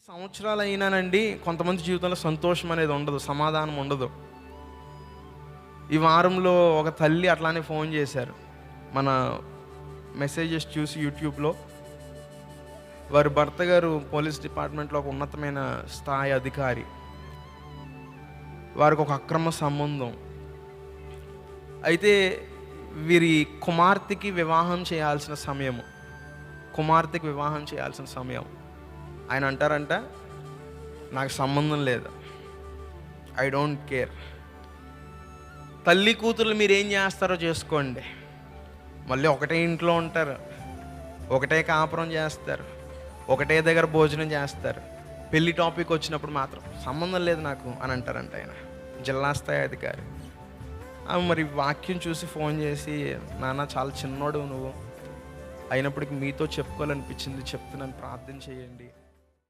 సంవత్సరాలు అయినానండి కొంతమంది జీవితంలో సంతోషం అనేది ఉండదు, సమాధానం ఉండదు. ఈ వారంలో ఒక తల్లి అట్లానే ఫోన్ చేశారు. మన మెసేజెస్ చూసి యూట్యూబ్లో వారి భర్త గారు పోలీస్ డిపార్ట్మెంట్లో ఒక ఉన్నతమైన స్థాయి అధికారి. వారికి ఒక అక్రమ సంబంధం. అయితే వీరి కుమార్తెకి వివాహం చేయాల్సిన సమయం. ఆయన అంటారంట, నాకు సంబంధం లేదు, ఐ డోంట్ కేర్. తల్లి కూతుర్లు మీరు ఏం చేస్తారో చేసుకోండి. మళ్ళీ ఒకటే ఇంట్లో ఉంటారు, ఒకటే కాపురం చేస్తారు, ఒకటే దగ్గర భోజనం చేస్తారు. పెళ్లి టాపిక్ వచ్చినప్పుడు మాత్రం సంబంధం లేదు నాకు అని అంటారంట ఆయన, జిల్లా స్థాయి అధికారి. మరి వాక్యం చూసి ఫోన్ చేసి, నాన్న చాలా చిన్నోడు నువ్వు, అయినప్పటికీ మీతో చెప్పుకోవాలనిపించింది, చెప్తున్నాను, ప్రార్థన చేయండి.